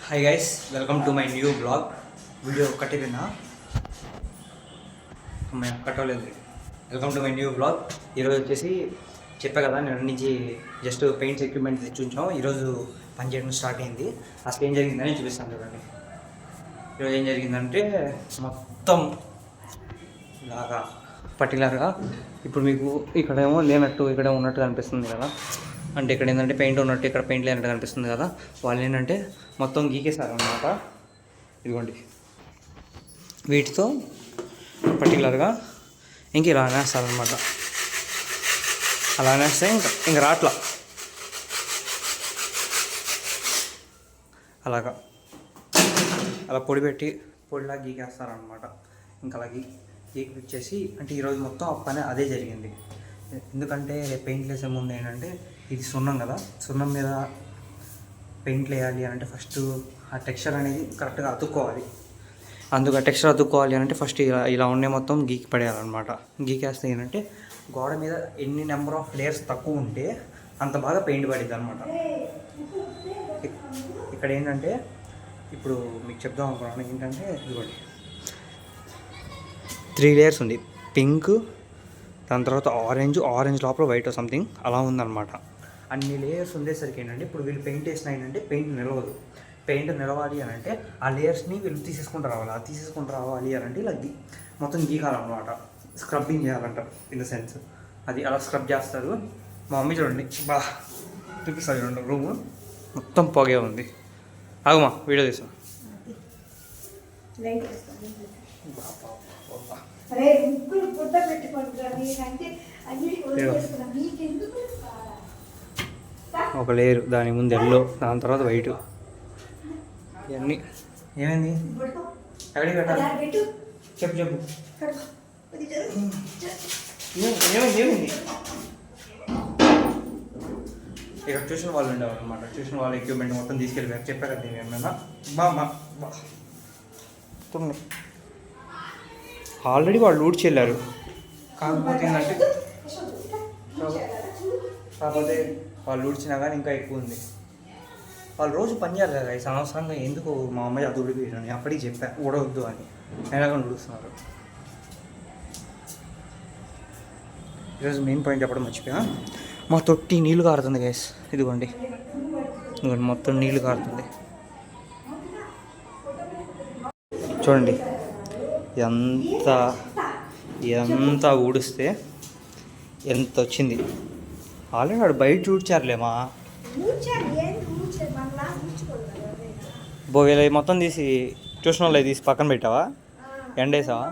Hi guys, welcome to my new blog. Video కట్టిపోయిందా? కట్టలేదు. Welcome to my new blog. ఈరోజు వచ్చేసి చెప్పా కదా, నేను నుంచి జస్ట్ పెయింట్స్ ఎక్విప్మెంట్ తెచ్చి ఉంచాం. ఈరోజు పని చేయడం స్టార్ట్ అయింది. అసలు ఏం జరిగిందని చూపిస్తాను చూడండి. ఈరోజు ఏం జరిగిందంటే మొత్తం ఇలాగా పర్టికులర్గా ఇప్పుడు మీకు ఇక్కడేమో లేనట్టు ఇక్కడ ఉన్నట్టు కనిపిస్తుంది కదా, అంటే ఇక్కడ ఏంటంటే పెయింట్ ఉన్నట్టు ఇక్కడ పెయింట్ లేనట్టు కనిపిస్తుంది కదా. వాళ్ళు ఏంటంటే మొత్తం గీకేశారనమాట. ఇదిగోండి, వీటితో పర్టికులర్గా ఇంక ఇలా అనేస్తారనమాట. అలా అనేస్తే ఇంకా రాట్లా అలాగా అలా పొడిలా గీకేస్తారనమాట. ఇంకా అలా గీకిచ్చేసి, అంటే ఈరోజు మొత్తం ఆ పని అదే జరిగింది. ఎందుకంటే పెయింట్ వేసే ముందు ఏంటంటే ఇది సున్నం కదా, సున్నం మీద పెయింట్లు వేయాలి అంటే ఫస్ట్ ఆ టెక్స్చర్ అనేది కరెక్ట్గా అతుక్కోవాలి. అందుకు ఆ టెక్స్చర్ అతుక్కోవాలి అంటే ఫస్ట్ ఇలా ఉండే మొత్తం గీకి పడేయాలన్నమాట. గీకేస్తే ఏంటంటే గోడ మీద ఎన్ని నెంబర్ ఆఫ్ లేయర్స్ తక్కువ ఉంటే అంత బాగా పెయింట్ పడిద్ది అనమాట. ఇక్కడ ఏంటంటే ఇప్పుడు మీకు చెప్దాం అనుకున్నాను ఏంటంటే, ఇదిగోండి 3 లేయర్స్ ఉంది. పింక్, దాని తర్వాత ఆరెంజ్ లోపల వైట్ సంథింగ్ అలా ఉందన్నమాట. అన్ని లేయర్స్ ఉండేసరికి ఏంటంటే ఇప్పుడు వీళ్ళు పెయింట్ వేసిన ఏంటంటే పెయింట్ నిలవదు. పెయింట్ నిలవాలి అని అంటే ఆ లేయర్స్ని వీళ్ళు తీసేసుకుంటూ రావాలి. ఆ తీసుకుంటూ రావాలి అని అంటే ఇలా మొత్తం గీకాలన్నమాట. స్క్రబ్బింగ్ చేయాలంట, ఇన్ ద సెన్స్ అది అలా స్క్రబ్ చేస్తారు. మా మమ్మీ చూడండి, చూపిస్తారు చూడండి, రూమ్ మొత్తం పొగే ఉంది. ఆగుమా, వీడియో తీసాం. ఒక లేయర్, దాని ముందు ఎల్లో, దాని తర్వాత వైట్. ఇవన్నీ ఏమైంది? ఎక్కడికి పెట్టాలి? చెప్పు ఏమైంది? ఇక్కడ ట్యూషన్ వాళ్ళు ఉండేవారు అనమాట. ట్యూషన్ వాళ్ళ ఎక్విప్మెంట్ మొత్తం తీసుకెళ్ళిపోయారు. చెప్పారు కదా నేను ఏమన్నా ఆల్రెడీ వాళ్ళు ఊడ్చి వెళ్ళారు. కాకపోతే వాళ్ళు ఊడ్చినా కానీ ఇంకా ఎక్కువ ఉంది. వాళ్ళు రోజు పని చేయాలి కదా, ఈ సంవత్సరంగా ఎందుకు మా అమ్మాయి అది ఊడిపోయాను అప్పటికి చెప్పా ఊడవద్దు అని. అయినా కానీ ఊడుస్తున్నారు. ఈరోజు మెయిన్ పాయింట్ చెప్పడం మర్చిపోయా, మా తొట్టి నీళ్ళు కారుతుంది గైస్. ఇదిగోండి మొత్తం నీళ్ళు కారుతుంది చూడండి. ఎంత ఊడిస్తే ఎంత వచ్చింది. ఆల్రెడీ వాడు బయట చూడ్చారులేమా. వీళ్ళ మొత్తం తీసి ట్యూషన్ వాళ్ళు తీసి పక్కన పెట్టావా, ఎండేసావా?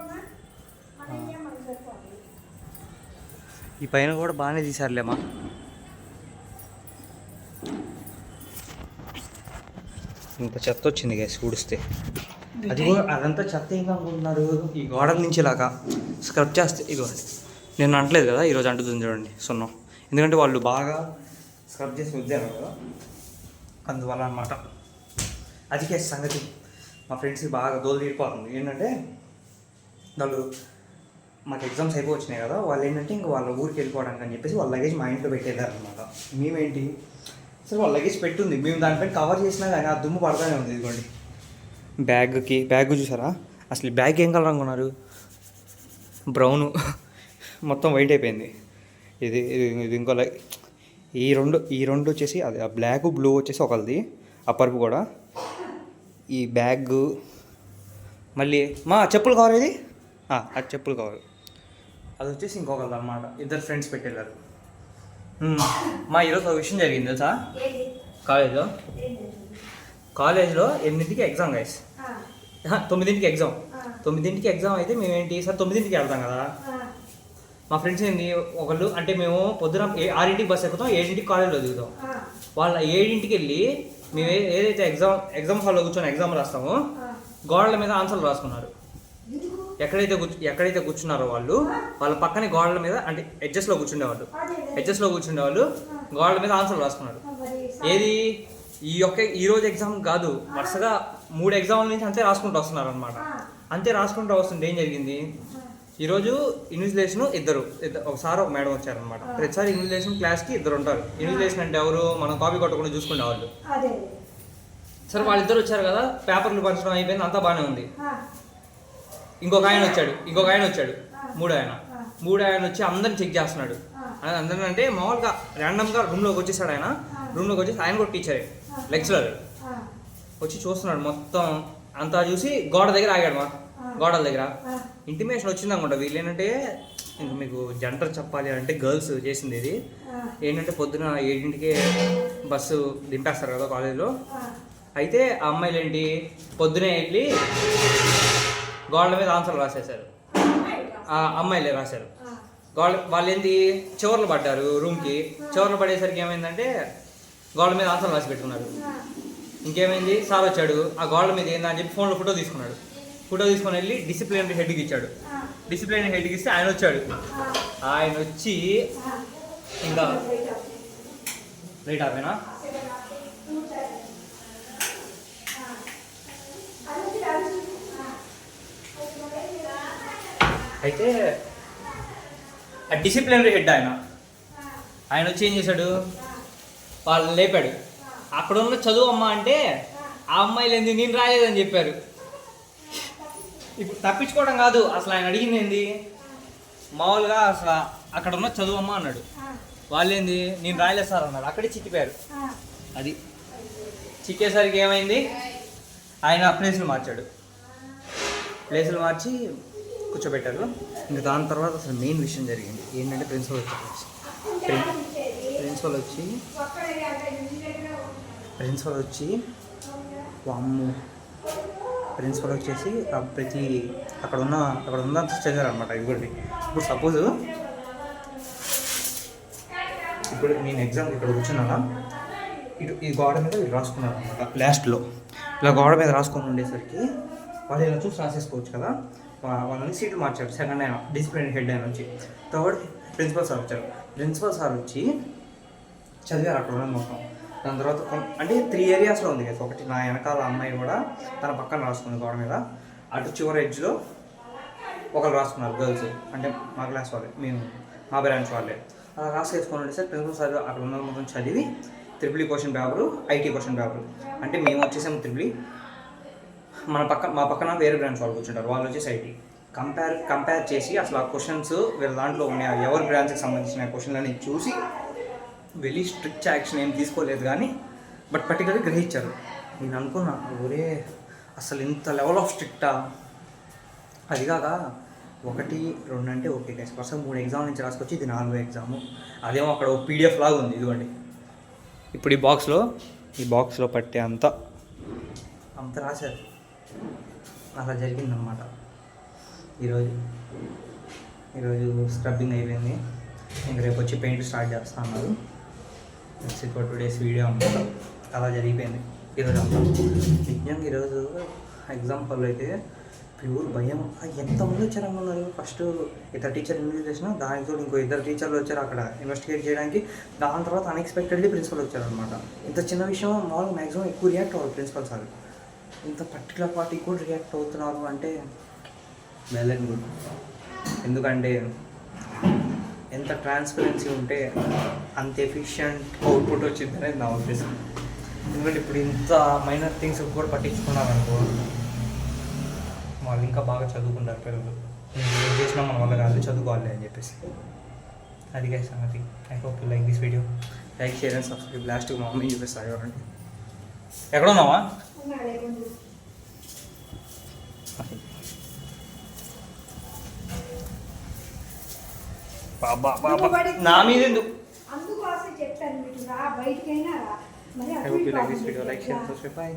ఈ పైన కూడా బాగానే తీసారులేమా. ఇంత చెత్త వచ్చింది గైస్ ఊడిస్తే. అది కూడా అదంతా చెత్త ఏం అనుకుంటున్నారు, ఈ గోడల నుంచి ఇలాగా స్క్రబ్ చేస్తే. ఇదిగోండి, నేను అంటలేదు కదా ఈరోజు అంటుతుంది చూడండి సున్నం. ఎందుకంటే వాళ్ళు బాగా స్క్రబ్ చేసి వద్దారు కదా, అందువల్ల అనమాట. అది కేసు సంగతి. మా ఫ్రెండ్స్కి బాగా దోలు తీరిపోతుంది. ఏంటంటే వాళ్ళు మాకు ఎగ్జామ్స్ అయిపోవచ్చినాయి కదా, వాళ్ళు ఏంటంటే ఇంక వాళ్ళ ఊరికి వెళ్ళిపోవడానికి అని చెప్పేసి వాళ్ళ లగేజ్ మా ఇంట్లో పెట్టేదారు అనమాట. మేమేంటి సరే వాళ్ళ లగేజ్ పెట్టుంది, మేము దానిపైన కవర్ చేసినా కానీ ఆ దుమ్ము పడతానే ఉంది. ఇదిగోండి బ్యాగ్ చూసారా? అసలు ఈ బ్యాగ్ ఏం కలర్ అనుకున్నారు? బ్రౌను, మొత్తం వైట్ అయిపోయింది. ఇది ఇంకో ఈ రెండు వచ్చేసి అది ఆ బ్లాక్ బ్లూ వచ్చేసి ఒకరిది, ఆ పరుపు కూడా. ఈ బ్యాగ్ మళ్ళీ మా చెప్పులు కవర్, ఇది అది చెప్పులు కవర్, అది వచ్చేసి ఇంకొకరిది అనమాట. ఇద్దరు ఫ్రెండ్స్ పెట్టేళ్ళారు. మా ఈరోజు ఒక విషయం జరిగింది తెలుసా? కాలేజ్లో 8కి ఎగ్జామ్ గైస్, 9కి ఎగ్జామ్. 9కి ఎగ్జామ్ అయితే మేమేంటి సార్ 9కి వెళ్తాం కదా. మా ఫ్రెండ్స్ ఏంటి ఒకళ్ళు అంటే మేము పొద్దున 6కి బస్ ఎక్కుతాం, 7కి కాలేజ్లో దిగుతాం. వాళ్ళ 7కి వెళ్ళి మేము ఏదైతే ఎగ్జామ్ హాల్లో కూర్చొని ఎగ్జామ్ రాస్తామో గోడల మీద ఆన్సర్లు రాసుకున్నారు. ఎక్కడైతే కూర్చున్నారో వాళ్ళ పక్కనే గోడల మీద, అంటే ఎడ్జెస్లో కూర్చుండేవాళ్ళు గోడల మీద ఆన్సర్లు రాసుకున్నారు. ఏది ఈ రోజు ఎగ్జామ్ కాదు, వరుసగా 3 ఎగ్జామ్ల నుంచి అంతే రాసుకుంటూ వస్తున్నారు అనమాట. అంతే రాసుకుంటూ వస్తుంటే ఏం జరిగింది, ఈరోజు ఇన్విజిలేషన్ ఇద్దరు ఒకసారి ఒక మేడం వచ్చారనమాట. ప్రతిసారి ఇన్విజిలేషన్ క్లాస్కి ఇద్దరు ఉంటారు. ఇన్విజిలేషన్ అంటే ఎవరు, మనం కాపీ కొట్టకుండా చూసుకునే వాళ్ళు. సరే వాళ్ళిద్దరు వచ్చారు కదా, పేపర్లు పంచడం అయిపోయింది, అంతా బాగానే ఉంది. ఇంకొక ఆయన వచ్చాడు మూడు ఆయన వచ్చి అందరిని చెక్ చేస్తున్నాడు. అందరిని అంటే మామూలుగా ర్యాండమ్గా రూమ్లోకి వచ్చేసాడు. రూమ్లోకి వచ్చేసి ఆయన కూడా టీచరే, లెక్చరర్. వచ్చి చూస్తున్నాడు మొత్తం అంతా చూసి గోడ దగ్గర ఆగాడు. గోడల దగ్గర ఇంటిమేషన్ వచ్చింది అనుకుంటా. వీళ్ళు ఏంటంటే ఇంకా మీకు జంటర్ చెప్పాలి అంటే గర్ల్స్ చేసింది ఇది ఏంటంటే పొద్దున 7ంటికే బస్సు దింపేస్తారు కదా కాలేజీలో. అయితే ఆ అమ్మాయిలు ఏంటి పొద్దునే వెళ్ళి గోడల మీద ఆన్సర్లు రాసేసారు. ఆ అమ్మాయిలే రాశారు. వాళ్ళు ఏంటి చివర్లు పడ్డారు రూమ్కి. చివర్లు పడేసరికి ఏమైందంటే గోడల మీద ఆన్సర్లు రాసి పెట్టుకున్నారు. ఇంకేమైంది, సార్ వచ్చాడు, ఆ గోడల మీద ఏందని చెప్పి ఫోన్లో ఫోటో తీసుకున్నాడు. ఫోటో తీసుకొని వెళ్ళి డిసిప్లినరీ హెడ్కి ఇచ్చాడు. డిసిప్లినరీ హెడ్కి ఇస్తే ఆయన వచ్చాడు. ఆయన వచ్చి ఇంకా రైట్ ఆపేనా అయితే ఆ డిసిప్లినరీ హెడ్ ఆయన వచ్చి ఏం చేశాడు, వాళ్ళని లేపాడు. అక్కడ ఉన్న చదువు అమ్మ అంటే ఆ అమ్మాయిలు ఏంది నేను రాలేదని చెప్పారు. ఇప్పుడు తప్పించుకోవడం కాదు, అసలు ఆయన అడిగింది ఏంది మామూలుగా అసలు అక్కడ ఉన్న చదువు అమ్మ అన్నాడు. వాళ్ళు ఏంది నేను రాయలేదు సార్ అన్నాడు. అక్కడే చిక్కిపోయారు. అది చిక్కేసరికి ఏమైంది, ఆయన ప్లేసులు మార్చాడు. ప్లేసులు మార్చి కూర్చోబెట్టారు. ఇంకా దాని తర్వాత అసలు మెయిన్ విషయం జరిగింది ఏంటంటే ప్రిన్సిపల్ వచ్చి వామ్ము ప్రిన్సిపల్ వచ్చేసి ప్రతి అక్కడ ఉన్న చదివారు అనమాట. ఇవ్వండి ఇప్పుడు సపోజ్ ఇప్పుడు నేను ఎగ్జామ్ ఇక్కడ కూర్చున్నానా, ఈ గోడ మీద వీళ్ళు రాసుకున్నారు అనమాట. లాస్ట్లో ఇలా గోడ మీద రాసుకొని ఉండేసరికి వాళ్ళు ఇలా చూసి రాసేసుకోవచ్చు కదా. వాళ్ళని సీట్లు మార్చారు. సెకండ్ ఆయన డిసిప్లినరీ హెడ్ ఆయన వచ్చి, థర్డ్ ప్రిన్సిపల్ సార్ వచ్చారు. ప్రిన్సిపల్ సార్ వచ్చి చదివారు అక్కడ ఉన్నది మొత్తం. దాని తర్వాత అంటే 3 ఏరియాస్లో ఉంది కదా. ఒకటి నా వెనకాల అమ్మాయి కూడా తన పక్కన రాసుకుంది గోడ మీద. అటు చివరి ఎడ్జ్లో ఒకరు రాసుకున్నారు గర్ల్స్, అంటే మా క్లాస్ వాళ్ళే, మా బ్రాంచ్ వాళ్ళే. అలా రాసేసుకొని ఉంటే సార్ ప్రిన్సిపల్ సార్ అక్కడ ఉన్న మొత్తం చదివి triple question paper, IT question paper. అంటే మేము వచ్చేసాము ట్రిపుల్, మా పక్కన వేరే బ్రాంచ్ వాళ్ళు కూర్చుంటారు, వాళ్ళు వచ్చేసి ఐటీ. కంపేర్ చేసి అసలు ఆ క్వశ్చన్స్ వీళ్ళ దాంట్లో ఉన్నాయి ఎవరి బ్రాంచ్కి సంబంధించిన క్వశ్చన్లని చూసి వెళ్ళి స్ట్రిక్ట్ యాక్షన్ ఏం తీసుకోలేదు కానీ బట్ పర్టికులర్గా గ్రహించారు. నేను అనుకున్నా ఒరే అసలు ఇంత లెవెల్ ఆఫ్ స్ట్రిక్టా. అది కాక 1, 2 అంటే ఓకే గైస్, వరుసగా 3 ఎగ్జామ్ నుంచి రాసుకొచ్చి ఇది 4వ ఎగ్జాము. అదేమో అక్కడ ఒక పీడిఎఫ్ లాగా ఉంది. ఇదిగోండి ఇప్పుడు ఈ బాక్స్లో పట్టే అంత రాశారు. అలా జరిగిందనమాట. ఈరోజు స్క్రబ్బింగ్ అయిపోయింది. ఇంక రేపు వచ్చి పెయింట్ స్టార్ట్ చేస్తా అన్నారు. 2 days వీడియో అనమాట. అలా జరిగిపోయింది ఈరోజు అంతా. నిజంగా ఈరోజు ఎగ్జాంపుల్ అయితే ప్యూర్ భయం. ఎంతమంది వచ్చారనుకున్నారు. ఫస్ట్ ఇద్దరు టీచర్ ఇన్వైట్ చేసినా దానితో ఇంకో 2 టీచర్లు వచ్చారు అక్కడ ఇన్వెస్టిగేట్ చేయడానికి. దాని తర్వాత అన్ఎక్స్పెక్టెడ్లీ ప్రిన్సిపల్ వచ్చారనమాట. ఇంత చిన్న విషయం మామూలుగా మ్యాక్సిమం ఎక్కువ రియాక్ట్ అవ్వాలి ప్రిన్సిపల్ సార్. ఇంత పర్టికులర్ పార్టీకి కూడా రియాక్ట్ అవుతున్నారు అంటే వెల్ అండ్ గుడ్. ఎందుకంటే ఎంత ట్రాన్స్పరెన్సీ ఉంటే అంత ఎఫిషియంట్ అవుట్పుట్ వచ్చింది అనేది నా ఉద్దేశం. ఎందుకంటే ఇప్పుడు ఇంత మైనర్ థింగ్స్ కూడా పట్టించుకున్నారనుకో వాళ్ళు ఇంకా బాగా చదువుకుంటారు పిల్లలు. ఏం చేసినా మన వల్ల కాదు, చదువుకోవాలి అని చెప్పేసి. అది గైస్ సంగతి. I hope you like this video. Like, share and subscribe. లాస్ట్కి మా మమ్మీ చూపిస్తారు ఎవరండి. ఎక్కడ ఉన్నావా? నా మీద ఎందుకు? I hope you like this video. Like, share, subscribe. Bye.